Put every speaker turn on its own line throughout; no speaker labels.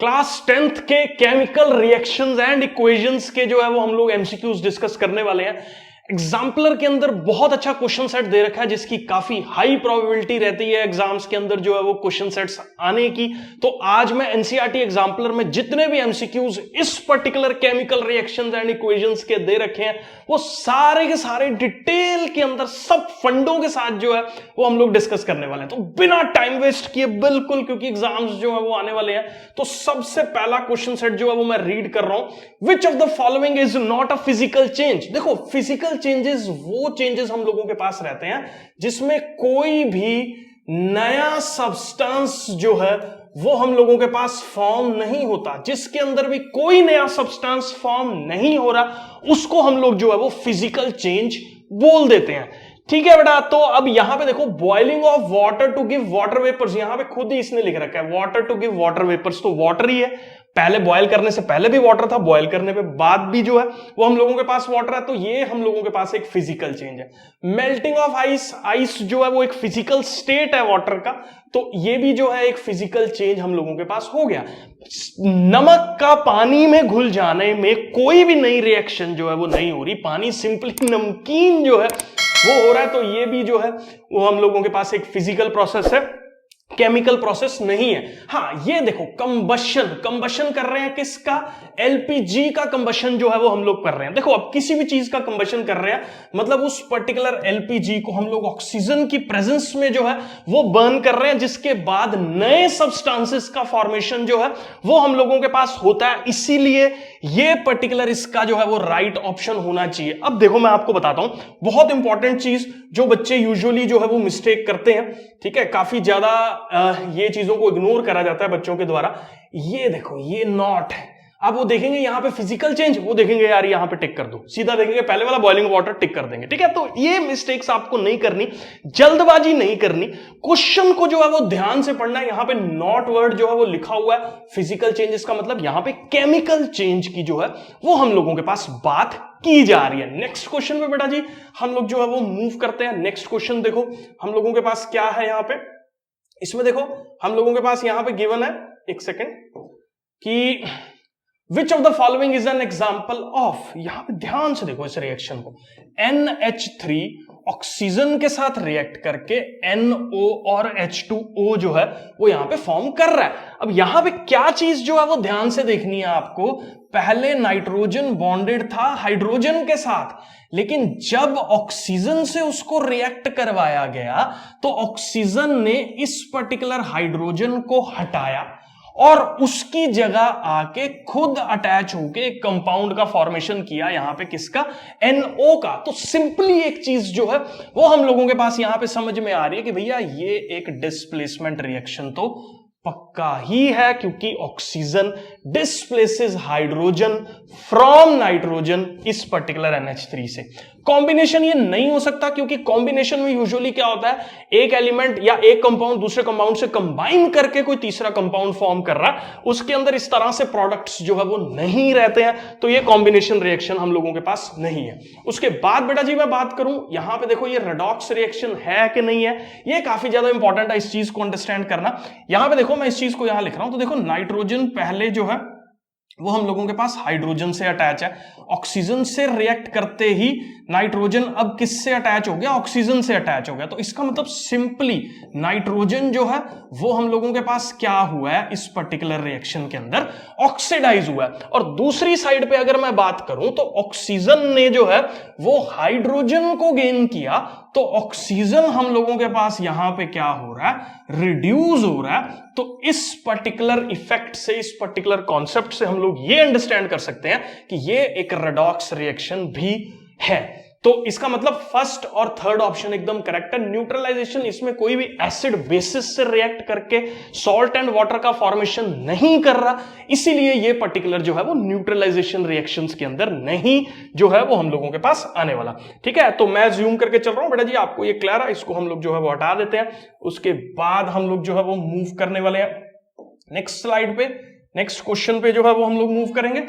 Class 10th के chemical reactions and equations के जो है वो हम लोग एमसीक्यूज डिस्कस करने वाले हैं। एग्जाम्पलर के अंदर बहुत अच्छा क्वेश्चन सेट दे रखा है जिसकी काफी हाई प्रोबेबिलिटी रहती है एग्जाम्स के अंदर जो है वो क्वेश्चन सेट्स आने की। तो आज मैं एनसीईआरटी एग्जाम्पलर में जितने भी एमसीक्यूज इस particular chemical reactions and equations के दे रखे हैं वो सारे के सारे डिटेल के अंदर सब फंडों के साथ जो है वो हम लोग डिस्कस करने वाले हैं। तो बिना टाइम वेस्ट किए बिल्कुल, क्योंकि एग्जाम्स जो है वो आने वाले हैं, तो सबसे पहला क्वेश्चन सेट जो है वो मैं रीड कर रहा हूं। विच of the following is not a physical change. देखो, फिजिकल चेंजेस वो चेंजेस हम लोगों के पास रहते हैं जिसमें कोई भी नया सब्सटेंस जो है वो हम लोगों के पास फॉर्म नहीं होता। जिसके अंदर भी कोई नया सब्सटेंस फॉर्म नहीं हो रहा उसको हम लोग जो है वो फिजिकल चेंज बोल देते हैं। ठीक है बेटा, तो अब यहां पे देखो, boiling of water to give water vapours, यहां पे खुद ही इसने लिख रखा है water to give water vapours, तो वाटर ही है। पहले बॉयल करने से पहले भी वाटर था, बॉयल करने पे बाद भी जो है वो हम लोगों के पास वाटर है, तो ये हम लोगों के पास एक फिजिकल चेंज है। मेल्टिंग ऑफ आइस, आइस जो है वो एक फिजिकल स्टेट है वाटर का, तो ये भी जो है एक फिजिकल चेंज हम लोगों के पास हो गया। नमक का पानी में घुल जाने में कोई भी नई रिएक्शन जो है वो नहीं हो रही, पानी सिंपली नमकीन जो है वो हो रहा है, तो ये भी जो है वो हम लोगों के पास एक फिजिकल प्रोसेस है, केमिकल प्रोसेस नहीं है। हाँ, ये देखो, कंबशन कर रहे हैं किसका? एलपीजी का कंबशन जो है वो हम लोग कर रहे हैं। देखो, अब किसी भी चीज का कंबशन कर रहे हैं मतलब उस पर्टिकुलर एलपीजी को हम लोग ऑक्सीजन की प्रेजेंस में जो है वो बर्न कर रहे हैं, जिसके बाद नए सब्सटेंसेस का फॉर्मेशन जो है वो हम लोगों के पास होता है। इसीलिए ये पर्टिकुलर इसका जो है वो राइट ऑप्शन होना चाहिए। अब देखो, मैं आपको बताता हूं बहुत इंपॉर्टेंट चीज जो बच्चे यूजुअली जो है वो मिस्टेक करते हैं। ठीक है, काफी ज्यादा ये चीजों को इग्नोर करा जाता है बच्चों के द्वारा। ये देखो, ये नॉट है। अब वो देखेंगे यहां पे फिजिकल चेंज, वो देखेंगे यार यहां पे टिक कर दो, सीधा देखेंगे पहले वाला बॉइलिंग वाटर टिक कर देंगे। ठीक है, तो ये मिस्टेक्स आपको नहीं करनी, जल्दबाजी नहीं करनी, क्वेश्चन को जो है वो ध्यान से पढ़ना है। यहां पे नॉट वर्ड जो है वो लिखा हुआ है, फिजिकल चेंजेस का मतलब यहां पे केमिकल चेंज की जो है वो हम लोगों के पास बात की जा रही है। नेक्स्ट क्वेश्चन पे बेटा जी हम लोग जो है वो मूव करते हैं। नेक्स्ट क्वेश्चन देखो हम लोगों के पास क्या है यहां पे, इसमें देखो हम लोगों के पास यहां पे गिवन है, एक सेकेंड, कि विच of the following is an example of, यहां पे ध्यान से देखो इस रिएक्शन को, NH3 ऑक्सीजन के साथ रिएक्ट करके NO और H2O जो है वो यहां पे फॉर्म कर रहा है। अब यहां पे क्या चीज जो है वो ध्यान से देखनी है आपको, पहले नाइट्रोजन बॉन्डेड था हाइड्रोजन के साथ, लेकिन जब ऑक्सीजन से उसको रिएक्ट करवाया गया तो ऑक्सीजन ने इस पर्टिकुलर हाइड्रोजन को हटाया और उसकी जगह आके खुद अटैच होके एक कंपाउंड का फॉर्मेशन किया, यहां पे किसका? NO का। तो सिंपली एक चीज जो है वो हम लोगों के पास यहां पे समझ में आ रही है कि भैया ये एक डिस्प्लेसमेंट रिएक्शन तो पक्का ही है, क्योंकि oxygen displaces hydrogen from nitrogen इस पर्टिकुलर NH3 से। कॉम्बिनेशन ये नहीं हो सकता, क्योंकि कॉम्बिनेशन में यूजुअली क्या होता है, एक एलिमेंट या एक कंपाउंड दूसरे कंपाउंड से कंबाइन करके कोई तीसरा कंपाउंड फॉर्म कर रहा है, उसके अंदर इस तरह से प्रोडक्ट्स जो है वो नहीं रहते हैं, तो ये कॉम्बिनेशन रिएक्शन हम लोगों के पास नहीं है। उसके बाद बेटा जी मैं बात करूं, यहां पे देखो ये रेडॉक्स रिएक्शन है कि नहीं है, ये काफी ज्यादा इंपॉर्टेंट है इस चीज को अंडरस्टैंड करना। यहां पे देखो मैं इस चीज को यहां लिख रहा हूं, तो देखो नाइट्रोजन पहले जो है वो हम लोगों के पास हाइड्रोजन से अटैच है, ऑक्सीजन से रिएक्ट करते ही नाइट्रोजन अब किससे अटैच हो गया? ऑक्सीजन से अटैच हो गया। तो इसका मतलब सिंपली नाइट्रोजन जो है वो हम लोगों के पास क्या हुआ है, इस पर्टिकुलर रिएक्शन के अंदर ऑक्सीडाइज हुआ है। और दूसरी साइड पे अगर मैं बात करूं तो ऑक्सीजन ने जो है वो हाइड्रोजन को गेन किया, तो ऑक्सीजन हम लोगों के पास यहां पे क्या हो रहा है? रिड्यूस हो रहा है। तो इस पर्टिकुलर इफेक्ट से, इस पर्टिकुलर कॉन्सेप्ट से हम लोग ये अंडरस्टैंड कर सकते हैं कि ये एक रेडॉक्स रिएक्शन भी है। तो इसका मतलब फर्स्ट और थर्ड ऑप्शन एकदम करेक्ट है। न्यूट्रलाइजेशन, इसमें कोई भी एसिड बेसिस से रिएक्ट करके सॉल्ट एंड वाटर का फॉर्मेशन नहीं कर रहा, इसीलिए ये पर्टिकुलर जो है वो न्यूट्रलाइजेशन रिएक्शंस के अंदर नहीं जो है वो हम लोगों के पास आने वाला। ठीक है, तो मैं जूम करके चल रहा हूं बेटा जी, आपको ये क्लियर है, इसको हम लोग जो है वो हटा देते हैं। उसके बाद हम लोग जो है वो मूव करने वाले हैं नेक्स्ट स्लाइड पे, नेक्स्ट क्वेश्चन पे जो है वो हम लोग मूव करेंगे।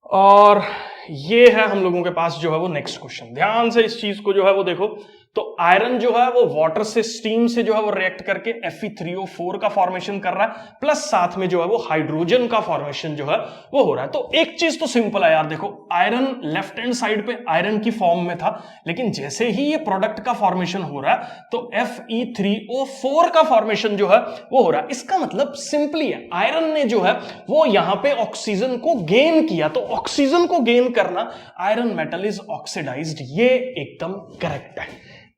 और ये है हम लोगों के पास जो है वो नेक्स्ट क्वेश्चन। ध्यान से इस चीज को जो है वो देखो, तो आयरन जो है वो वाटर से, स्टीम से जो है वो रिएक्ट करके Fe3O4 का फॉर्मेशन कर रहा है, प्लस साथ में जो है वो हाइड्रोजन का फॉर्मेशन जो है वो हो रहा है। तो एक चीज तो सिंपल है यार, देखो आयरन लेफ्ट हैंड साइड पे आयरन की फॉर्म में था, लेकिन जैसे ही ये प्रोडक्ट का फॉर्मेशन हो रहा है तो Fe3O4 का फॉर्मेशन जो है वो हो रहा है। इसका मतलब सिंपली है, आयरन ने जो है वो यहां पे ऑक्सीजन को गेन किया, तो ऑक्सीजन को गेन करना, आयरन मेटल इज ऑक्सीडाइज्ड, ये एकदम करेक्ट है।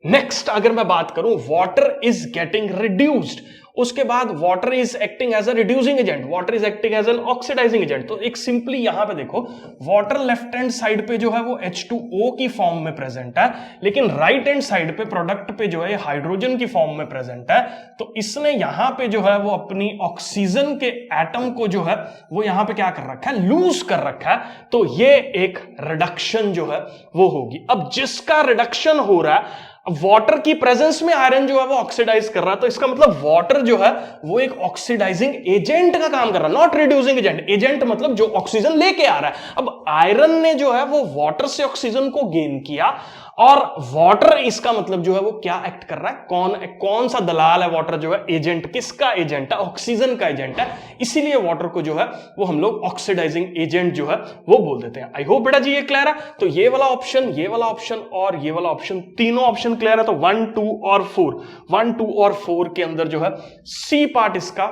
नेक्स्ट अगर मैं बात करूं, वाटर इज गेटिंग रिड्यूस्ड, उसके बाद water is acting as a reducing agent, water is acting as an oxidizing agent. तो एक सिंपली यहां पे देखो, वाटर लेफ्ट हैंड साइड पे जो है वो H2O की फॉर्म में प्रेजेंट है, लेकिन राइट हैंड साइड पे प्रोडक्ट पे जो है हाइड्रोजन की फॉर्म में प्रेजेंट है। तो इसने यहां पे जो है वो अपनी ऑक्सीजन के एटम को जो है वो यहां पे क्या कर रखा है, लूज कर रखा है। तो ये एक रिडक्शन जो है वो होगी। अब जिसका रिडक्शन हो रहा है, वाटर की प्रेजेंस में आयरन जो है वो ऑक्सीडाइज कर रहा है, तो इसका मतलब वाटर जो है वो एक ऑक्सीडाइजिंग एजेंट का काम कर रहा है, नॉट रिड्यूसिंग एजेंट। एजेंट मतलब जो ऑक्सीजन लेके आ रहा है। अब आयरन ने जो है वो वाटर से ऑक्सीजन को गेन किया, और वाटर इसका मतलब जो है वो क्या एक्ट कर रहा है, कौन सा दलाल है वाटर जो है, एजेंट। किसका एजेंट है, ऑक्सीजन का एजेंट है, इसीलिए वाटर को जो है वो हम लोग ऑक्सीडाइजिंग एजेंट जो है वो बोल देते हैं। आई होप बेटा जी ये क्लियर है। तो ये वाला ऑप्शन, ये वाला ऑप्शन और ये वाला ऑप्शन, तीनों ऑप्शन क्लियर है। तो 1, 2 और 4, 1, 2 और 4 के अंदर जो है सी पार्ट इसका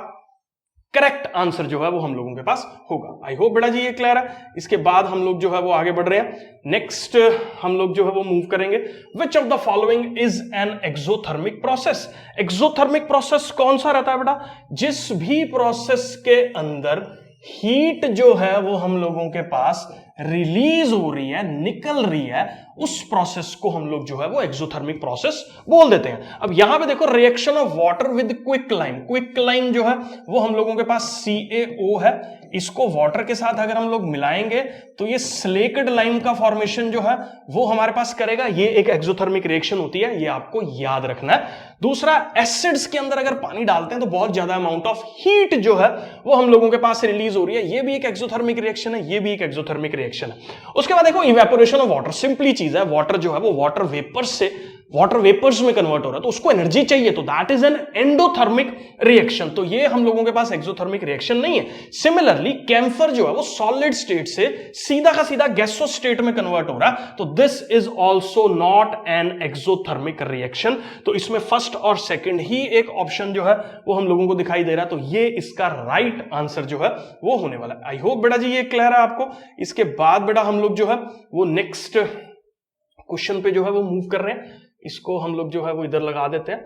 करेक्ट आंसर जो है वो हम लोगों के पास होगा। आई होप बेटा जी ये क्लियर है। इसके बाद हम लोग जो है वो आगे बढ़ रहे हैं। नेक्स्ट हम लोग जो है वो मूव करेंगे, विच of the following is an exothermic process. Exothermic process कौन सा रहता है बेटा, जिस भी प्रोसेस के अंदर हीट जो है वो हम लोगों के पास रिलीज हो रही है, निकल रही है, उस प्रोसेस को हम लोग जो है वो एक्सोथर्मिक प्रोसेस बोल देते हैं। अब यहां पे देखो, reaction of water with quicklime, quicklime जो है वो हम लोगों के पास CaO है, इसको वाटर के साथ अगर हम लोग मिलाएंगे तो ये स्लेक्ड लाइम का फॉर्मेशन जो है वो हमारे पास करेगा। ये एक एक्सोथर्मिक रिएक्शन होती है, ये आपको याद रखना है। दूसरा, एसिड्स के अंदर अगर पानी डालते हैं तो बहुत ज्यादा अमाउंट ऑफ हीट जो है वो हम लोगों के पास रिलीज हो रही है, ये भी एक एक्सोथर्मिक रिएक्शन है, ये भी एक एक्सोथर्मिक रिएक्शन है। उसके बाद देखो, इवेपोरेशन ऑफ वाटर, सिंपली चीज है, वाटर जो है वो वाटर वेपर्स से वाटर वेपर्स में कन्वर्ट हो रहा है, तो उसको एनर्जी चाहिए, तो that is an endothermic reaction. तो ये हम लोगों के पास एक्सोथर्मिक रिएक्शन नहीं है। सिमिलरली कैम्फर जो है वो सॉलिड स्टेट से सीधा का सीधा गैसो स्टेट में कन्वर्ट हो रहा है, तो this is also not an exothermic reaction. तो इसमें फर्स्ट और सेकंड ही एक ऑप्शन जो है वो हम लोगों को दिखाई दे रहा है, तो ये इसका राइट आंसर जो है वो होने वाला है। आई होप बेटा जी ये क्लियर है आपको। इसके बाद बेटा हम लोग जो है वो नेक्स्ट क्वेश्चन पे जो है वो मूव कर रहे हैं। इसको हम लोग जो है वो इधर लगा देते हैं।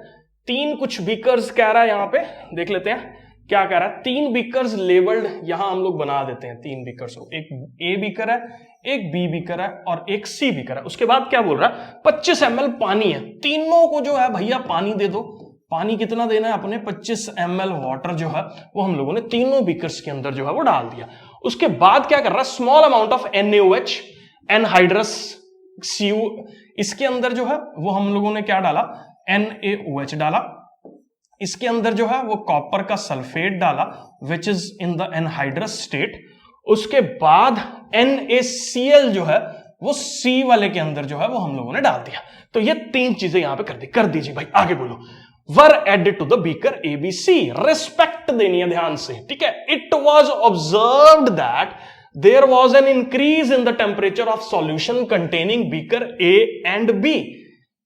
3 कुछ बीकर्स कह रहा है, यहां पे देख लेते हैं क्या कह रहा है। 3 बीकर्स लेबल्ड यहां हम लोग बना देते हैं, 3 बीकर्स को, एक A बीकर है, एक B बीकर है और एक C बीकर है। उसके बाद क्या बोल रहा है, 25 ml पानी है, तीनों को जो है भैया पानी दे दो। पानी कितना देना है अपने, 25 ml वाटर जो है वो हम लोगों ने तीनों बीकर्स के अंदर जो है वो डाल दिया। उसके बाद क्या कर रहा है, small amount of NaOH, anhydrous Cu, इसके अंदर जो है वो हम लोगों ने क्या डाला, NaOH डाला। इसके अंदर जो है वो कॉपर का सल्फेट डाला, which is in the anhydrous state. उसके बाद NaCl जो है वो C वाले के अंदर जो है वो हम लोगों ने डाल दिया। तो ये 3 चीजें यहां पे कर दीजिए भाई, आगे बोलो। Were added to the beaker ABC, respect देनी है ध्यान से, ठीक है। It was observed that there was an increase in the temperature of solution containing beaker A and B।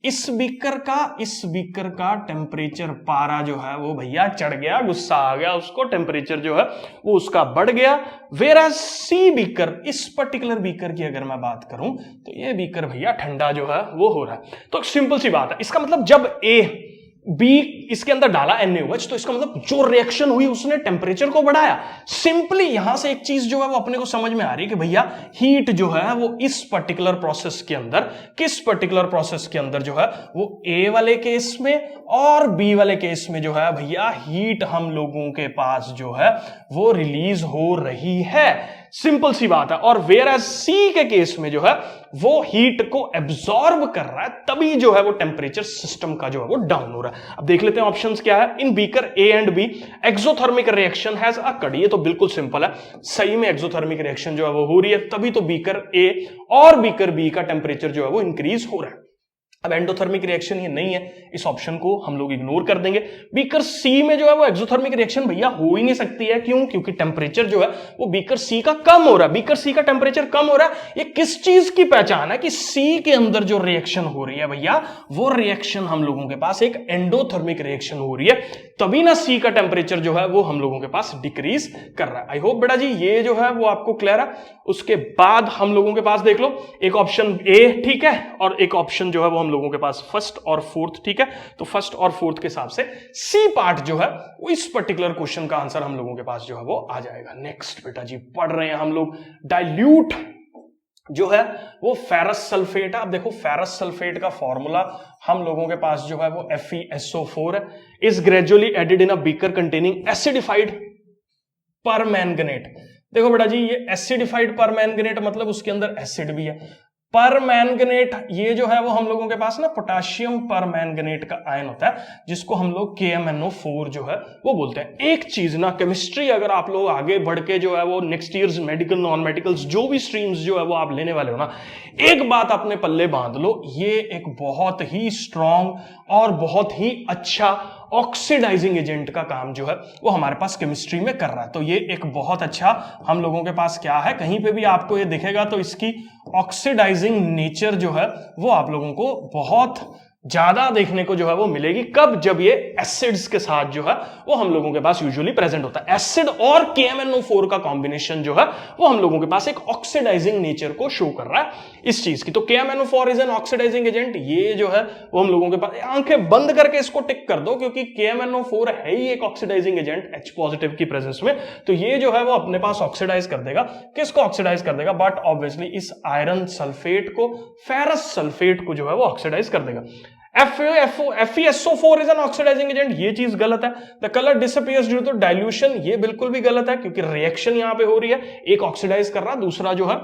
इस बीकर का टेम्परेचर पारा जो है वो भैया चढ़ गया, गुस्सा आ गया उसको, टेम्परेचर जो है वो उसका बढ़ गया। whereas C बीकर, इस पर्टिकुलर बीकर की अगर मैं बात करूं तो ये बीकर भैया ठंडा जो है वो हो रहा है। तो सिंपल सी बात है, इसका मतलब जब A B इसके अंदर डाला NaOH, तो इसका मतलब जो रिएक्शन हुई उसने टेम्परेचर को बढ़ाया। सिंपली यहां से एक चीज जो है वो अपने को समझ में आ रही है कि भैया हीट जो है वो इस पर्टिकुलर प्रोसेस के अंदर, किस पर्टिकुलर प्रोसेस के अंदर जो है वो A वाले केस में और B वाले केस में जो है भैया हीट हम लोगों के पास जो है वो रिलीज हो रही है। सिंपल सी बात है। और वेयरएज C के केस में जो है वो हीट को एब्जॉर्ब कर रहा है, तभी जो है वो टेम्परेचर सिस्टम का जो है वो डाउन हो रहा है। अब देख लेते हैं ऑप्शंस क्या है। इन beaker A and B exothermic reaction has occurred, ये तो बिल्कुल सिंपल है, सही में एक्सोथर्मिक रिएक्शन जो है वो हो रही है, तभी तो बीकर A और बीकर B का टेम्परेचर जो है वो इंक्रीज हो रहा है। अब एंडोथर्मिक रिएक्शन ये नहीं है, इस ऑप्शन को हम लोग इग्नोर कर देंगे। बीकर सी में जो है वो एक्सोथर्मिक रिएक्शन भैया हो ही नहीं सकती है। क्यों? क्योंकि टेम्परेचर जो है वो बीकर सी का कम हो रहा है। बीकर सी का टेम्परेचर कम हो रहा है, ये किस चीज की पहचान है कि सी के अंदर जो रिएक्शन हो रही है भैया, वो रिएक्शन हम लोगों के पास एक एंडोथर्मिक रिएक्शन हो रही है, तभी ना सी का टेम्परेचर जो है वो हम लोगों के पास डिक्रीज कर रहा है। आई होप बेटा जी ये जो है वो आपको क्लियर है। उसके बाद हम लोगों के पास देख लो, एक ऑप्शन ए ठीक है और एक ऑप्शन जो है वो हम लोगों के पास फर्स्ट और फोर्थ ठीक है। तो फर्स्ट और फोर्थ के हिसाब से सी पार्ट जो है वो इस पर्टिकुलर क्वेश्चन का आंसर हम लोगों के पास जो है वो आ जाएगा। नेक्स्ट बेटा जी पढ़ रहे हैं हम लोग, डाइल्यूट जो है वो फेरस सल्फेट है। अब देखो फेरस सल्फेट का फॉर्मूला हम लोगों के पास जो है वो FeSO4 है, is gradually added in a beaker containing acidified permanganate. देखो बेटा जी ये एसिडिफाइड परमैंगनेट मतलब उसके अंदर एसिड भी है। परमैंगनेट ये जो है वो हम लोगों के पास ना पोटेशियम परमैंगनेट का आयन होता है, जिसको हम लोग KMnO4 जो है वो बोलते हैं। एक चीज ना केमिस्ट्री अगर आप लोग आगे बढ़ के जो है वो next years medical non medicals जो भी स्ट्रीम्स जो है वो आप लेने वाले हो ना, एक बात अपने पल्ले बांध लो, ये एक बहुत ही स्ट्रॉन्ग और बहुत ही अच्छा ऑक्सीडाइजिंग एजेंट का काम जो है वो हमारे पास केमिस्ट्री में कर रहा है। तो ये एक बहुत अच्छा हम लोगों के पास क्या है, कहीं पे भी आपको ये दिखेगा तो इसकी ऑक्सीडाइजिंग नेचर जो है वो आप लोगों को बहुत ज्यादा देखने को जो है वो मिलेगी। कब? जब ये एसिड्स के साथ जो है वो हम लोगों के पास यूजुअली प्रेजेंट होता है। एसिड और KMnO4 का कॉम्बिनेशन जो है वो हम लोगों के पास एक ऑक्सीडाइजिंग नेचर को शो कर रहा है इस चीज की। तो KMnO4 is an oxidizing agent, ये जो है वो हम लोगों के पास, आंखें बंद करके इसको टिक कर दो क्योंकि KMnO4 है ही एक ऑक्सीडाइजिंग एजेंट H पॉजिटिव की प्रेजेंस में। तो ये जो है वो अपने पास ऑक्सीडाइज कर देगा। किसको ऑक्सीडाइज कर देगा? बट ऑब्वियसली इस आयरन सल्फेट को, फेरस सल्फेट को जो है वो ऑक्सीडाइज कर देगा। FeSO4 is an oxidizing agent, ये चीज गलत है। The colour disappears due to dilution, ये बिल्कुल भी गलत है क्योंकि रिएक्शन यहां पे हो रही है, एक ऑक्सीडाइज कर रहा है, दूसरा जो है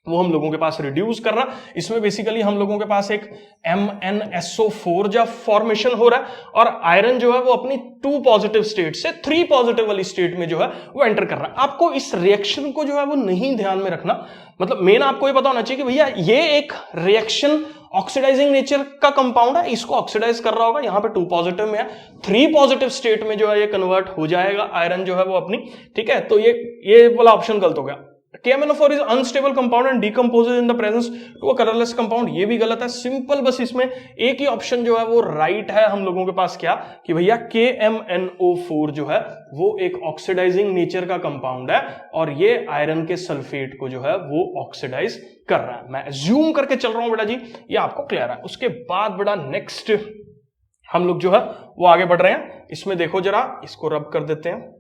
वो हम लोगों के पास रिड्यूस कर रहा। इसमें बेसिकली हम लोगों के पास एक MnSO4 जब फॉर्मेशन हो रहा है और आयरन जो है वो अपनी 2 पॉजिटिव स्टेट से 3 पॉजिटिव वाली स्टेट में जो है वो एंटर कर रहा है। आपको इस रिएक्शन को जो है वो नहीं ध्यान में रखना, मतलब मेन आपको ये पता होना चाहिए कि भैया ये एक रिएक्शन ऑक्सीडाइजिंग नेचर का कंपाउंड है, इसको ऑक्सीडाइज कर रहा होगा, यहां पे 2 पॉजिटिव में है, 3 पॉजिटिव स्टेट में जो है ये कन्वर्ट हो जाएगा आयरन जो है वो अपनी, ठीक है। तो ये वाला ऑप्शन गलत हो गया। KMnO4 is unstable compound and decomposes in the presence to a colorless compound, ये भी गलत है। सिंपल बस इसमें एक ही ऑप्शन जो है वो राइट है हम लोगों के पास, क्या कि भैया KMnO4 जो है वो एक ऑक्सीडाइजिंग नेचर का कंपाउंड है और ये आयरन के सल्फेट को जो है वो ऑक्सीडाइज कर रहा है। मैं अज्यूम करके चल रहा हूं बेटा जी, ये आपको क्लियर है। उसके बाद बेटा नेक्स्ट हम लोग जो है वो आगे बढ़ रहे हैं। इसमें देखो जरा, इसको रब कर देते हैं।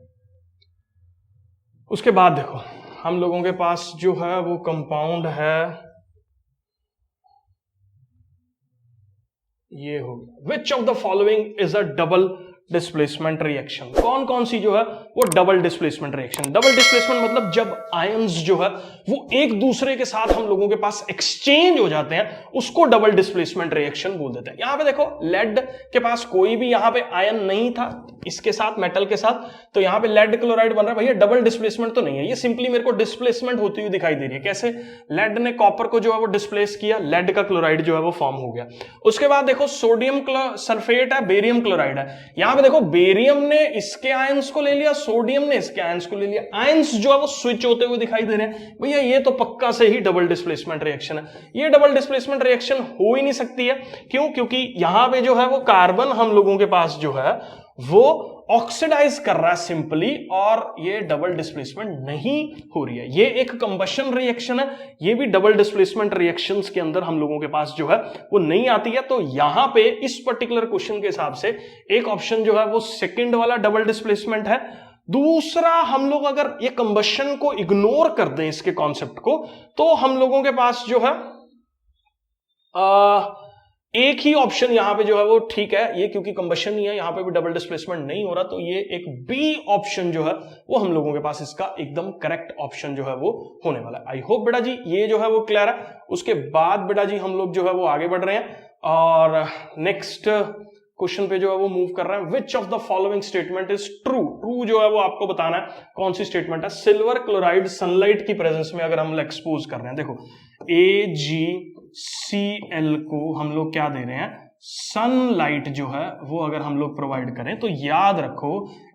उसके बाद देखो हम लोगों के पास जो है वो कंपाउंड है, ये हो गया। विच of the following is a double displacement reaction? कौन कौन सी जो है वो double displacement reaction? Double displacement मतलब जब आयंस जो है वो एक दूसरे के साथ हम लोगों के पास एक्सचेंज हो जाते हैं, उसको डबल डिस्प्लेसमेंट रिएक्शन बोल देते हैं। यहां पे देखो लेड के पास कोई भी यहां पे आयन नहीं था इसके साथ, मेटल के साथ, तो यहां पे लेड क्लोराइड बन रहा है। भैया डबल डिस्प्लेसमेंट तो नहीं है, ये सिंपली मेरे को डिस्प्लेसमेंट होती हुई दिखाई दे रही है। कैसे? लेड ने कॉपर को जो है वो डिस्प्लेस किया, लेड का क्लोराइड जो है वो फॉर्म हो गया। उसके बाद देखो सोडियम सल्फेट है, बेरियम क्लोराइड है। यहां पे देखो बेरियम ने इसके आयंस को ले लिया, सोडियम ने इसके आयंस को ले लिया, आयंस जो है वो स्विच होते हुए दिखाई दे रहे हैं। भैया ये तो पक्का से ही डबल डिस्प्लेसमेंट रिएक्शन है। ये डबल डिस्प्लेसमेंट रिएक्शन हो ही नहीं सकती है। क्यों? क्योंकि यहां पे जो है वो कार्बन हम लोगों के पास जो है वो ऑक्सीडाइज कर रहा है सिंपली, और ये डबल डिस्प्लेसमेंट नहीं हो रही है। ये एक कंबशन रिएक्शन है, ये भी डबल डिस्प्लेसमेंट रिएक्शंस के अंदर हम लोगों के पास जो है वो नहीं आती है। तो यहां पे इस पर्टिकुलर क्वेश्चन के हिसाब से एक ऑप्शन जो है वो सेकंड वाला डबल डिस्प्लेसमेंट है। दूसरा, हम लोग अगर ये कंबशन को इग्नोर कर दें इसके कॉन्सेप्ट को, तो हम लोगों के पास जो है एक ही ऑप्शन यहां पे जो है वो ठीक है, ये क्योंकि कंबशन नहीं है, यहां पे भी डबल डिस्प्लेसमेंट नहीं हो रहा, तो ये एक बी ऑप्शन जो है वो हम लोगों के पास इसका एकदम करेक्ट ऑप्शन जो है वो होने वाला है। आई होप बेटा जी ये जो है वो क्लियर है। उसके बाद बेटा जी हम लोग जो है वो आगे बढ़ रहे हैं और नेक्स्ट क्वेश्चन पे जो है वो मूव कर रहे हैं। विच of the following statement is true? True जो है वो आपको बताना है कौन सी स्टेटमेंट है। सिल्वर क्लोराइड सनलाइट की प्रेजेंस में अगर हम एक्सपोज कर रहे हैं, देखो AgCl Cl को हम लोग क्या दे रहे हैं, सनलाइट जो है वो अगर हम लोग प्रोवाइड करें तो याद रखो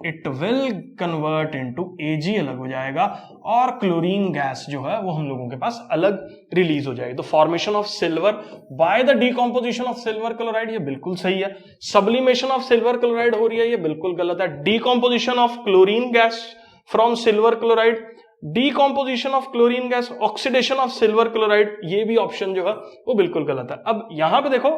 it will convert into Ag अलग हो जाएगा और क्लोरीन गैस जो है वो हम लोगों के पास अलग रिलीज हो जाएगी। तो formation of silver by the decomposition of silver chloride, ये बिल्कुल सही है। सब्लिमेशन ऑफ सिल्वर क्लोराइड हो रही है, ये बिल्कुल गलत है। Decomposition of chlorine gas from silver chloride, decomposition of chlorine gas, oxidation of silver chloride, ये भी ऑप्शन जो है वो बिल्कुल गलत है। अब यहां पे देखो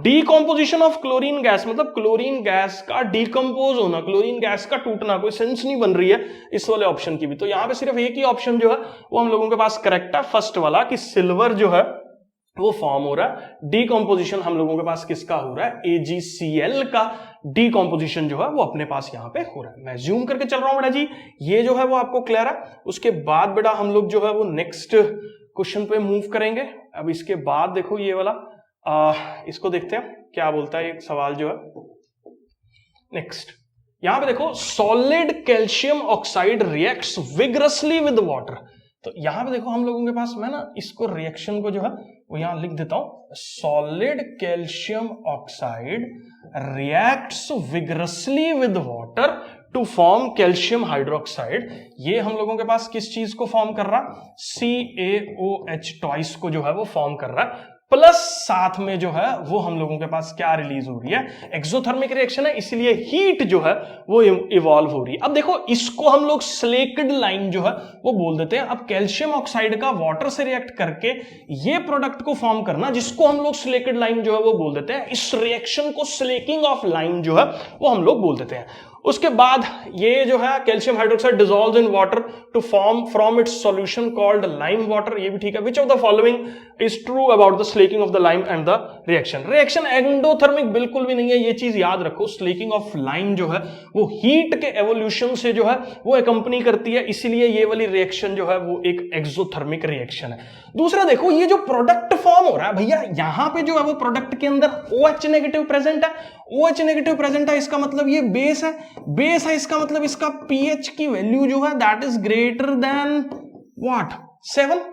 डीकॉम्पोजिशन ऑफ क्लोरीन गैस मतलब क्लोरीन गैस का डीकंपोज होना, क्लोरीन गैस का टूटना, कोई सेंस नहीं बन रही है इस वाले ऑप्शन की भी। तो यहां पे सिर्फ एक ही ऑप्शन जो है वो हम लोगों के पास करेक्ट है, फर्स्ट वाला, कि सिल्वर जो है वो फॉर्म हो रहा है। डीकॉम्पोजिशन हम लोगों के पास किसका हो रहा है, AgCl का डीकॉम्पोजिशन जो है वो अपने पास यहां पे हो रहा है। मैं ज्यूम करके चल रहा हूं बेटा जी, ये जो है वो आपको क्लियर है। उसके बाद बेटा हम लोग जो है वो नेक्स्ट क्वेश्चन पे मूव करेंगे। अब इसके बाद देखो ये वाला इसको देखते हैं क्या बोलता है एक सवाल जो है नेक्स्ट। यहां पे देखो solid calcium oxide reacts vigorously with water. तो यहां पे देखो हम लोगों के पास, मैं ना इसको रिएक्शन को जो है वो यहां लिख देता हूं, solid calcium oxide reacts vigorously with water to form calcium hydroxide. ये हम लोगों के पास किस चीज को फॉर्म कर रहा है, CaOH ट्वाइस को जो है वो फॉर्म कर रहा है, प्लस साथ में जो है वो हम लोगों के पास क्या रिलीज हो रही है, एक्सोथर्मिक रिएक्शन है, इसलिए हीट जो है वो इवॉल्व हो रही है। अब देखो इसको हम लोग स्लेक्ड लाइन जो है वो बोल देते हैं। अब कैल्शियम ऑक्साइड का वाटर से रिएक्ट करके ये प्रोडक्ट को फॉर्म करना, जिसको हम लोग स्लेक्ड लाइन जो है वो बोल देते हैं, इस रिएक्शन को स्लेकिंग ऑफ लाइन जो है वो हम लोग बोल देते हैं। उसके बाद ये जो है calcium hydroxide dissolves in water to form from its solution called lime water, ये भी ठीक है। Which of the following is true about the slaking of the lime and the reaction. Reaction endothermic बिल्कुल भी नहीं है, ये चीज याद रखो। स्लेकिंग ऑफ लाइम जो है वो हीट के एवोल्यूशन से जो है वो एकंपनी करती है, इसीलिए ये वाली रिएक्शन जो है वो एक एक्सोथर्मिक रिएक्शन है। दूसरा देखो ये जो प्रोडक्ट फॉर्म हो रहा है भैया, यहां पे जो है वो प्रोडक्ट के अंदर OH नेगेटिव प्रेजेंट है। OH नेगेटिव प्रेजेंट है, इसका मतलब ये बेस है, बेस है, इसका मतलब इसका pH की वैल्यू जो है that is greater than what, 7।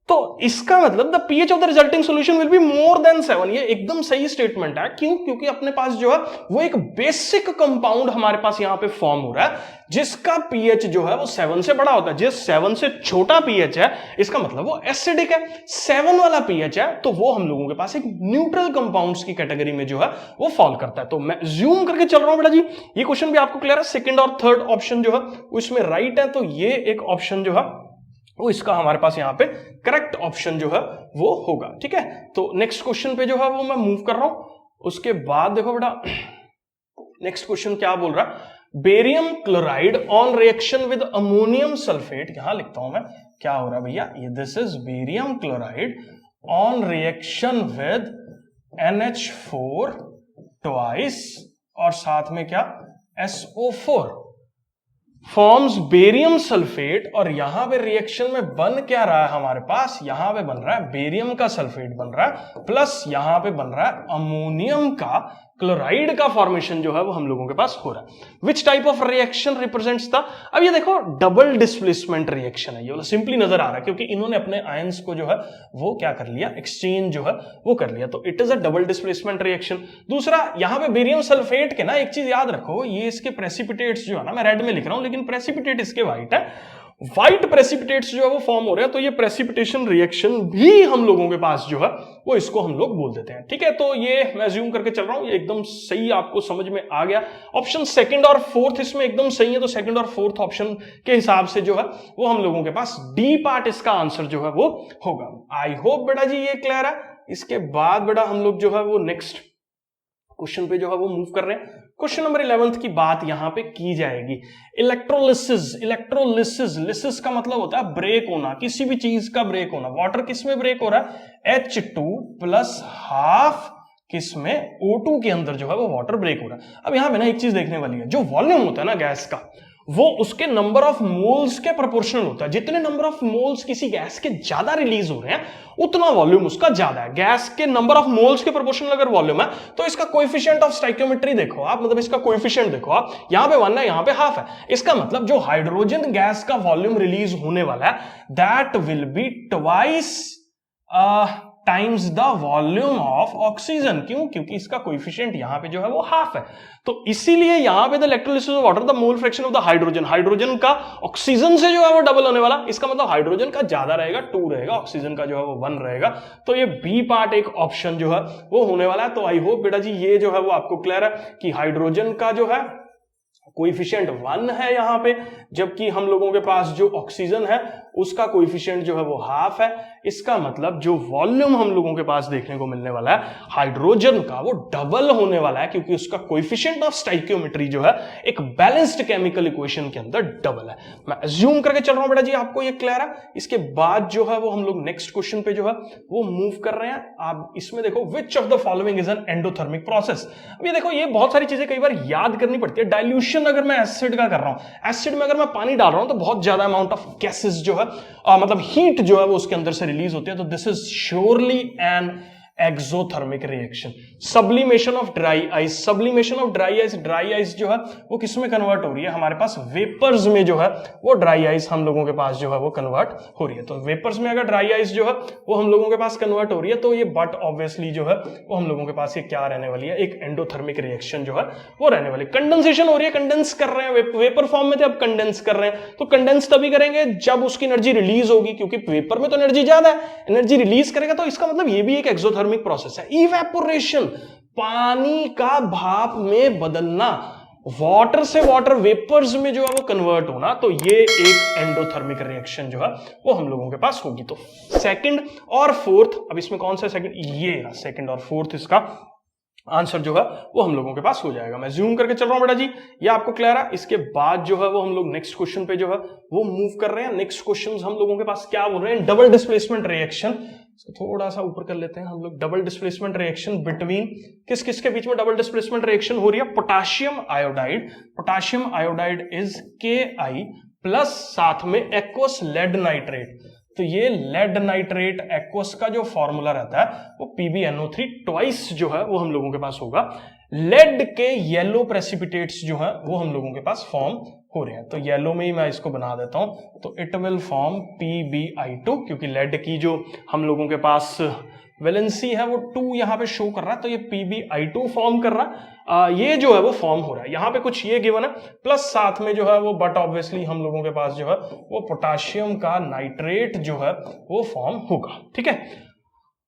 तो इसका मतलब the pH of the resulting solution will be more than 7। ये एकदम सही स्टेटमेंट है। क्यों? क्योंकि अपने पास जो है वो एक बेसिक कंपाउंड हमारे पास यहां पे फॉर्म हो रहा है जिसका pH जो है वो 7 से बड़ा होता है। जिस 7 से छोटा pH है इसका मतलब वो एसिडिक है। 7 वाला pH है तो वो हम लोगों के पास एक न्यूट्रल कंपाउंड्स की कैटेगरी में जो है वो फॉल करता है। तो मैं ज्यूम करके चल रहा हूं बेटा जी, ये क्वेश्चन भी आपको क्लियर है। सेकंड और थर्ड ऑप्शन जो है उसमें राइट है, तो ये एक ऑप्शन जो है वो इसका हमारे पास यहां पे करेक्ट ऑप्शन जो है वो होगा। ठीक है, तो नेक्स्ट क्वेश्चन पे जो है वो मैं मूव कर रहा हूं। उसके बाद देखो बेटा नेक्स्ट क्वेश्चन क्या बोल रहा है, barium chloride on reaction with ammonium sulphate. यहां लिखता हूं मैं क्या हो रहा है भैया, ये this is barium chloride on reaction with NH4 twice और साथ में क्या SO4 फॉर्म्स बेरियम सल्फेट। और यहां पे रिएक्शन में बन क्या रहा है हमारे पास, यहां पे बन रहा है बेरियम का सल्फेट बन रहा है, प्लस यहां पे बन रहा है अमोनियम का क्लोराइड का फॉर्मेशन जो है वो हम लोगों के पास हो रहा है। Which type of reaction represents था, अब ये देखो डबल डिस्प्लेसमेंट रिएक्शन है, ये सिंपली नजर आ रहा है क्योंकि इन्होंने अपने आयंस को जो है वो क्या कर लिया, एक्सचेंज जो है वो कर लिया, तो it is a double displacement reaction. दूसरा यहां पे बेरियम सल्फेट के ना एक चीज याद रखो, ये इसके प्रेसिपिटेट्स जो है ना, मैं रेड में लिख रहा हूं लेकिन प्रेसिपिटेट इसके व्हाइट है, व्हाइट प्रेसिपिटेट्स जो है वो फॉर्म हो रहे हैं, तो ये प्रेसिपिटेशन रिएक्शन भी हम लोगों के पास जो है वो इसको हम लोग बोल देते हैं। ठीक है, तो ये मैं ज्यूम करके चल रहा हूं, ये एकदम सही आपको समझ में आ गया। ऑप्शन सेकंड और फोर्थ इसमें एकदम सही है, तो सेकंड और फोर्थ ऑप्शन के हिसाब से जो है वो हम लोगों के पास डी पार्ट इसका आंसर जो है वो होगा। आई होप बेटा जी ये क्लियर है। इसके बाद बेटा हम लोग जो है वो नेक्स्ट क्वेश्चन पे जो है वो मूव कर रहे हैं। क्वेश्चन नंबर 11 की बात यहां पे की जाएगी। इलेक्ट्रोलिसिस, इलेक्ट्रोलिसिस, लिसिस का मतलब होता है ब्रेक होना, किसी भी चीज का ब्रेक होना। वाटर किस में ब्रेक हो रहा है, H2 प्लस हाफ किस में, O2 के अंदर जो है वो वाटर ब्रेक हो रहा है। अब यहां पे ना एक चीज देखने वाली है, जो वॉल्यूम होता है ना गैस का वो उसके नंबर ऑफ मोल्स के प्रोपोर्शनल होता है। जितने नंबर ऑफ मोल्स किसी गैस के ज्यादा रिलीज हो रहे हैं उतना वॉल्यूम उसका ज्यादा है। गैस के नंबर ऑफ मोल्स के प्रोपोर्शनल अगर वॉल्यूम है तो इसका कोएफिशिएंट ऑफ स्टोइकियोमेट्री देखो आप, मतलब इसका कोएफिशिएंट देखो आप, यहां पे 1 है यहां पे हाफ है। इसका मतलब जो हाइड्रोजन गैस का वॉल्यूम रिलीज होने वाला है that will be times the volume of oxygen. क्यों? क्योंकि इसका कोएफिशिएंट यहां पे जो है वो हाफ है, तो इसीलिए यहां पे the electrolysis of water the mole fraction of the hydrogen, hydrogen का ऑक्सीजन से जो है वो डबल होने वाला, इसका मतलब हाइड्रोजन का ज्यादा रहेगा 2 रहेगा, ऑक्सीजन का जो है वो 1 रहेगा। तो ये बी पार्ट एक ऑप्शन जो है वो होने वाला है। तो आई होप बेटा जी ये जो है वो आपको क्लियर है कि हाइड्रोजन का जो है कोएफिशिएंट 1 है यहां पे, जबकि हम लोगों के पास जो ऑक्सीजन है उसका कोएफिशिएंट जो है वो हाफ है। इसका मतलब जो वॉल्यूम हम लोगों के पास देखने को मिलने वाला है हाइड्रोजन का वो डबल होने वाला है, क्योंकि उसका कोएफिशिएंट ऑफ स्टाइकियोमेट्री जो है एक बैलेंस्ड केमिकल इक्वेशन के अंदर डबल है। मैं अज्यूम करके चल रहा हूं बेटा जी, आपको ये क्लियर है। इसके बाद जो है वो हम लोग नेक्स्ट क्वेश्चन पे जो है वो मूव कर रहे हैं। आप इसमें देखो विच of the following is an endothermic process. अब ये देखो ये बहुत सारी चीजें कई बार याद करनी पड़ती है। डाइल्यूशन अगर मैं एसिड का कर रहा हूं, एसिड में अगर मैं पानी डाल रहा हूं तो बहुत ज्यादा अमाउंट ऑफ गैसेस जो है मतलब हीट जो है वो उसके अंदर से रिलीज होती है, तो this is surely an exothermic reaction. Sublimation of dry ice, sublimation of dry ice, dry ice जो है वो किस में कन्वर्ट हो रही है, हमारे पास वेपर्स में जो है वो ड्राई आइस हम लोगों के पास जो है वो कन्वर्ट हो रही है। तो वेपर्स में अगर ड्राई आइस जो है वो हम लोगों के पास कन्वर्ट हो रही है, तो ये बट ऑब्वियसली जो है वो हम लोगों के पास ये क्या रहने वाली है, एक एंडोथर्मिक रिएक्शन जो है वो रहने वाली। कंडेंसेशन हो रही है, कंडेंस कर रहे हैं, वेपर फॉर्म में थे अब कंडेंस कर रहे हैं, तो कंडेंस तभी करेंगे जब उसकी एनर्जी रिलीज होगी, क्योंकि वेपर में तो एनर्जी ज्यादा है, एनर्जी रिलीज करेगा, तो इसका मतलब ये भी एक एक्सोथर्मिक प्रोसेस है। इवेपोरेशन, पानी का भाप में बदलना, वाटर से वाटर वेपर्स में जो है वो कन्वर्ट होना, तो ये एक एंडोथर्मिक रिएक्शन जो है वो हम लोगों के पास होगी। तो सेकंड और फोर्थ, अब इसमें कौन सा सेकंड, ये सेकंड और फोर्थ इसका आंसर जो है वो हम लोगों के पास हो जाएगा। मैं जूम करके चल रहा हूं बेटा जी, ये आपको क्लियर है। इसके बाद जो है वो हम लोग नेक्स्ट क्वेश्चन पे जो है वो मूव कर रहे हैं। नेक्स्ट क्वेश्चन हम लोगों के पास क्या बोल रहे हैं, डबल डिस्प्लेसमेंट रिएक्शन। इसको थोड़ा सा ऊपर कर लेते हैं हम लोग। डबल डिस्प्लेसमेंट रिएक्शन बिटवीन किस किस के बीच में डबल डिस्प्लेसमेंट रिएक्शन हो रही है, potassium iodide, potassium iodide is KI plus साथ में एक्वस लेड नाइट्रेट। तो ये लेड नाइट्रेट एक्वस का जो फॉर्मूला रहता है वो PbNO3 ट्वाइस जो है वो हम लोगों के पास होगा। लेड के येलो प्रेसिपिटेट्स जो है वो हम लोगों के पास फॉर्म हो रहे हैं, तो येलो में ही मैं इसको बना देता हूं, तो इट विल फॉर्म PbI2, क्योंकि लेड की जो हम लोगों के पास वैलेंसी है वो 2 यहां पे शो कर रहा है, तो ये PbI2 फॉर्म कर रहा है, ये जो है वो फॉर्म हो रहा है। यहां पे कुछ ये गिवन है, प्लस साथ में जो है वो बट ऑब्वियसली हम लोगों के पास जो है वो पोटाशियम का नाइट्रेट जो है वो फॉर्म होगा। ठीक है,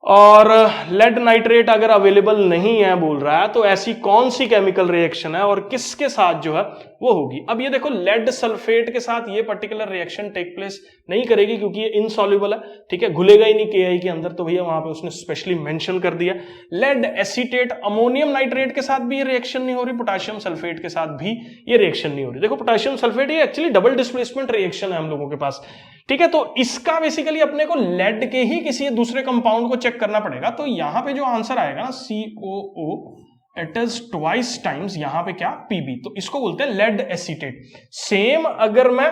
और लेड नाइट्रेट अगर अवेलेबल नहीं है बोल रहा है, तो ऐसी कौन सी केमिकल रिएक्शन है और किसके साथ जो है वो होगी। अब ये देखो लेड सल्फेट के साथ ये पर्टिकुलर रिएक्शन टेक प्लेस नहीं करेगी, क्योंकि ये इनसॉल्युबल है, ठीक है, घुलेगा ही नहीं KI के अंदर, तो भैया वहां पे उसने स्पेशली मेंशन कर दिया। लेड एसीटेट अमोनियम नाइट्रेट के साथ भी ये रिएक्शन नहीं हो रही, पोटाशियम सल्फेट के साथ भी ये रिएक्शन नहीं हो रही। देखो पोटाशियम सल्फेट ये एक्चुअली डबल डिस्प्लेसमेंट रिएक्शन है हम लोगों के पास, ठीक है, तो इसका बेसिकली अपने को लेड के ही किसी दूसरे कंपाउंड को चेक करना पड़ेगा। तो यहां पे जो आंसर आएगा ना COO, it is twice times यहां पे क्या PB, तो इसको बोलते हैं लेड एसीटेट। सेम अगर मैं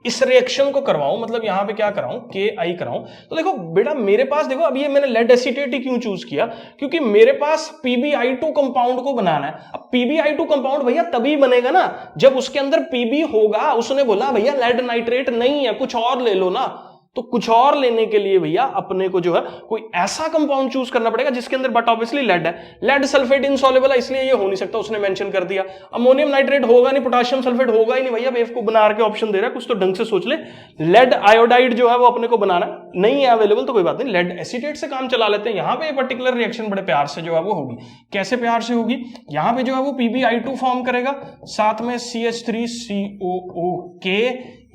इस रिएक्शन को करवाऊं, मतलब यहां पे क्या कराऊं, KI कराऊं, तो देखो बेटा मेरे पास देखो अभी ये मैंने लेड एसीटेट ही क्यों चूज किया, क्योंकि मेरे पास PbI2 कंपाउंड को बनाना है। अब PbI2 कंपाउंड भैया तभी बनेगा ना जब उसके अंदर PB होगा। उसने बोला भैया लेड नाइट्रेट नहीं है, कुछ और ले लो ना, तो कुछ और लेने के लिए भैया अपने को जो है कोई ऐसा कंपाउंड चूज करना पड़ेगा जिसके अंदर बट ऑब्वियसली लेड है। लेड सल्फेट इनसॉल्युबल है, इसलिए ये हो नहीं सकता, उसने मेंशन कर दिया। अमोनियम नाइट्रेट होगा नहीं, पोटाशियम सल्फेट होगा ही नहीं भैया, बेवकूफ बना के ऑप्शन दे रहा है, कुछ तो ढंग से सोच ले। लेड आयोडाइड जो है वो अपने को बनाना नहीं है अवेलेबल, तो कोई बात नहीं, लेड एसीटेट से काम चला लेते हैं। यहां पे पर्टिकुलर रिएक्शन बड़े प्यार से जो है वो होगी। कैसे प्यार से होगी, यहां पे जो है वो PbI2 फॉर्म करेगा, साथ में CH3COOK,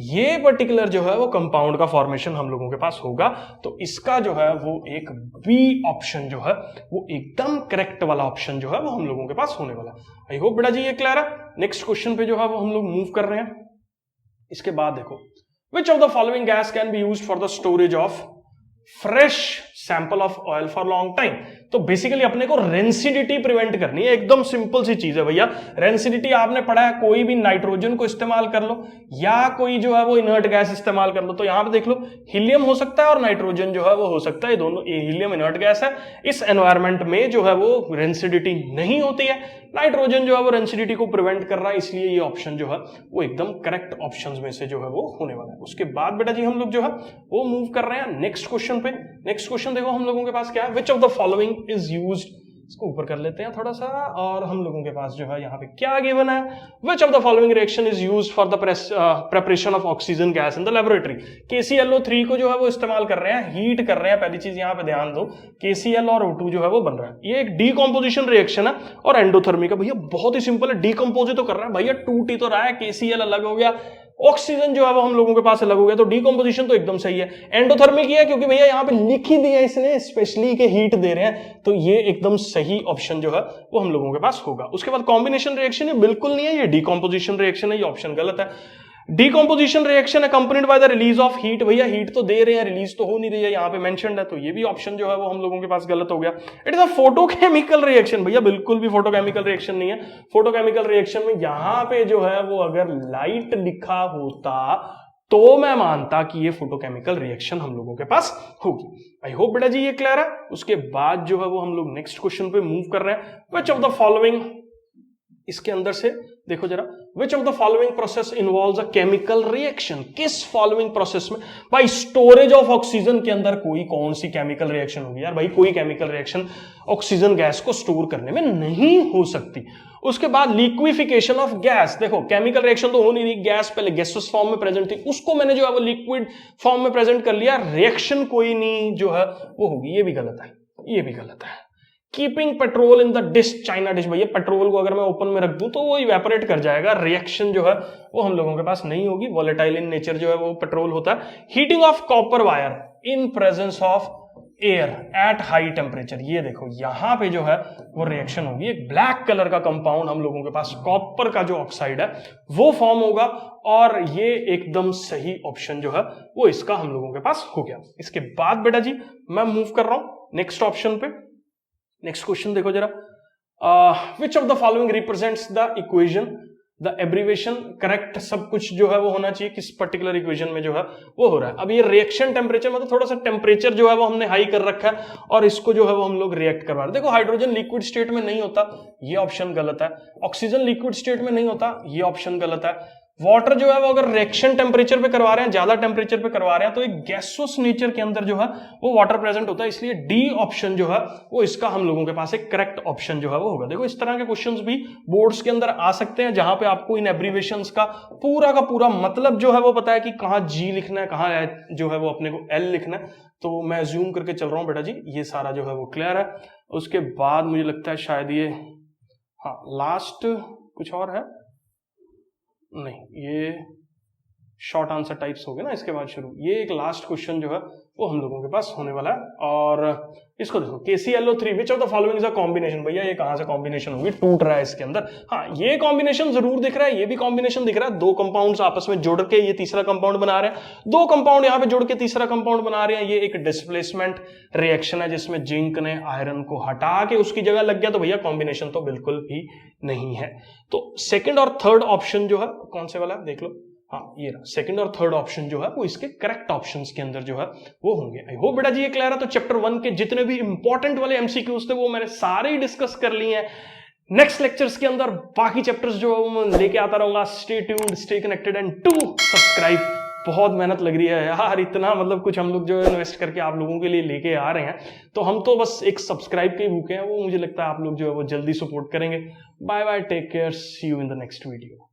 ये पर्टिकुलर जो है वो कंपाउंड का फॉर्मेशन हम लोगों के पास होगा। तो इसका जो है वो एक B ऑप्शन जो है वो एकदम करेक्ट वाला ऑप्शन जो है वो हम लोगों के पास होने वाला। आई होप बेटा जी ये क्लियर है। नेक्स्ट क्वेश्चन पे जो है वो हम लोग मूव कर रहे हैं। इसके बाद देखो, विच of the following gas can be used for the storage of fresh sample of oil for long time. तो बेसिकली अपने को रेंसिडिटी प्रिवेंट करनी है, एकदम सिंपल सी चीज है भैया। रेंसिडिटी आपने पढ़ा है, कोई भी नाइट्रोजन को इस्तेमाल कर लो या कोई जो है वो इनर्ट गैस इस्तेमाल कर लो। तो यहां पे देख लो, हीलियम हो सकता है और नाइट्रोजन जो है वो हो सकता है, दोनों, ये हीलियम इनर्ट गैस है। इस एनवायरमेंट में जो है वो रेंसिडिटी नहीं होती है, नाइट्रोजन जो है वो रेंसिडिटी को प्रिवेंट कर रहा है, इसलिए ये ऑप्शन जो है वो एकदम करेक्ट ऑप्शंस में से जो है वो होने वाला है। उसके बाद बेटा जी हम लोग जो है वो मूव कर रहे हैं नेक्स्ट क्वेश्चन पे। नेक्स्ट क्वेश्चन देखो हम लोगों के पास क्या है, which of the following is used, इसको ऊपर कर लेते हैं थोड़ा सा, और हम लोगों के पास जो है यहाँ पे क्या गिवन है, which of the following reaction is used for the preparation of oxygen gas in the laboratory. KClO3 को जो है वो इस्तेमाल कर रहे हैं, हीट कर रहे हैं, पहली चीज यहाँ पे ध्यान दो, KCl और O2 जो है वो बन रहा है, ये एक डीकॉम्पोजिशन रिएक्शन है और एंडोथर्मी का भैया बहुत ही सिंपल है, डीकम्पोज तो कर रहा है भैया, टूट ही तो रहा है, KCl अलग हो गया, ऑक्सीजन जो है वो हम लोगों के पास अलग हो गया, तो डीकंपोजिशन तो एकदम सही है। एंडोथर्मिक है क्योंकि भैया यहाँ पे लिख ही दिया इसने स्पेशली के हीट दे रहे हैं, तो ये एकदम सही ऑप्शन जो है वो हम लोगों के पास होगा। उसके बाद कॉम्बिनेशन रिएक्शन ये बिल्कुल नहीं है, ये डीकंपोजिशन रिएक्शन है, ये ऑप्शन गलत है। Decomposition reaction accompanied by the release of heat, भैया हीट तो दे रहे हैं, रिलीज तो हो नहीं रही है, यहाँ पे मेंशन्ड है, तो ये भी ऑप्शन जो है वो हम लोगों के पास गलत हो गया। It is a photochemical reaction, भैया बिल्कुल भी फोटोकेमिकल रिएक्शन नहीं है। फोटोकेमिकल रिएक्शन में यहाँ पे जो है वो अगर लाइट लिखा होता तो मैं मानता कि ये फोटोकेमिकल रिएक्शन हम लोगों के पास होगी। आई होप बेटा जी ये क्लियर है। उसके बाद जो है वो हम लोग नेक्स्ट क्वेश्चन पे मूव कर रहे हैं, विच ऑफ द फॉलोइंग, इसके अंदर से देखो जरा, विच of the following process involves a chemical reaction, किस फॉलोइंग प्रोसेस में, भाई स्टोरेज ऑफ ऑक्सीजन के अंदर कोई कौन सी केमिकल रिएक्शन होगी यार, भाई कोई केमिकल रिएक्शन ऑक्सीजन गैस को स्टोर करने में नहीं हो सकती। उसके बाद लिक्विफिकेशन ऑफ गैस, देखो केमिकल रिएक्शन तो हो नहीं रही, गैस पहले गैसेस फॉर्म में प्रेजेंट थी, उसको मैंने जो है वो लिक्विड फॉर्म में प्रेजेंट कर लिया, रिएक्शन कोई नहीं जो है वो होगी, ये भी गलत है, ये भी गलत है। Keeping petrol in the dish, China dish, भैया पेट्रोल को अगर मैं ओपन में रख दूं तो वो इवेपोरेट कर जाएगा, रिएक्शन जो है वो हम लोगों के पास नहीं होगी, वोलेटाइल इन नेचर जो है वो पेट्रोल होता है। Heating of copper wire in presence of air at high temperature, ये देखो यहां पे जो है वो रिएक्शन होगी, एक ब्लैक कलर का कंपाउंड हम लोगों के पास कॉपर का जो ऑक्साइड है वो फॉर्म होगा, और ये एकदम सही ऑप्शन जो है वो इसका हम लोगों के पास हो गया। इसके बाद बेटा जी मैं मूव कर रहा हूं नेक्स्ट ऑप्शन पे। नेक्स्ट क्वेश्चन देखो जरा, विच of the following represents the equation, the abbreviation, correct सब कुछ जो है वो होना चाहिए, किस पर्टिकुलर इक्वेशन में जो है वो हो रहा है। अब ये रिएक्शन टेम्परेचर मतलब थोड़ा सा टेम्परेचर जो है वो हमने हाई कर रखा है और इसको जो है वो हम लोग रिएक्ट करवा रहे हैं। देखो हाइड्रोजन लिक्विड स्टेट में नहीं होता, ये ऑप्शन गलत है। ऑक्सीजन लिक्विड स्टेट में नहीं होता, ये ऑप्शन गलत है। वाटर जो है वो अगर रिएक्शन टेम्परेचर पे करवा रहे हैं, ज्यादा टेम्परेचर पे करवा रहे हैं, तो एक गैसोस नेचर के अंदर जो है वो वाटर प्रेजेंट होता है, इसलिए डी ऑप्शन जो है वो इसका हम लोगों के पास एक करेक्ट ऑप्शन जो है वो होगा। देखो इस तरह के क्वेश्चंस भी बोर्ड्स के अंदर आ सकते हैं जहां पे आपको इन एब्रीवेशंस का पूरा मतलब जो है वो पता है कि कहां जी लिखना है, कहां जो है वो अपने को एल लिखना है। तो मैं अज्यूम करके चल रहा हूं बेटा जी ये सारा जो है वो क्लियर है। उसके बाद मुझे लगता है शायद ये, हाँ लास्ट कुछ और है नहीं, ये शॉर्ट आंसर टाइप्स हो गए ना, इसके बाद शुरू, ये एक लास्ट क्वेश्चन जो है वो हम लोगों के पास होने वाला है। और इसको देखो, KClO3 which of the following is a combination, भैया ये कहां से कॉम्बिनेशन होगी, टूट रहा है इसके अंदर, हाँ ये कॉम्बिनेशन जरूर दिख रहा है, ये भी कॉम्बिनेशन दिख रहा है, दो कंपाउंड्स आपस में जुड़ के ये तीसरा कंपाउंड बना रहे हैं, दो कंपाउंड यहाँ पे जुड़ के तीसरा कंपाउंड बना रहे हैं, ये एक डिस्प्लेसमेंट रिएक्शन है जिसमें जिंक ने आयरन को हटा के उसकी जगह लग गया, तो भैया कॉम्बिनेशन तो बिल्कुल भी नहीं है। तो सेकेंड और थर्ड ऑप्शन जो है कौन से वाला है देख लो, हाँ ये रहा, सेकंड और थर्ड ऑप्शन जो है वो इसके करेक्ट ऑप्शंस के अंदर जो है वो होंगे। आई होप बेटा जी ये क्लियर है। तो चैप्टर 1 के जितने भी इंपॉर्टेंट वाले एमसीक्यूज थे वो मैंने सारे ही डिस्कस कर लिए हैं। नेक्स्ट लेक्चर्स के अंदर बाकी चैप्टर्स जो है वो मैं लेके आता रहूंगा। Stay tuned, stay connected and to subscribe. बहुत मेहनत लग रही है यार, इतना मतलब कुछ हम लोग जो है इन्वेस्ट करके आप लोगों के लिए लेके आ रहे हैं, तो हम तो बस एक सब्सक्राइब के ही भूखे हैं, वो मुझे लगता है आप लोग जो है वो जल्दी सपोर्ट करेंगे। Bye bye, take care, see you in the next video.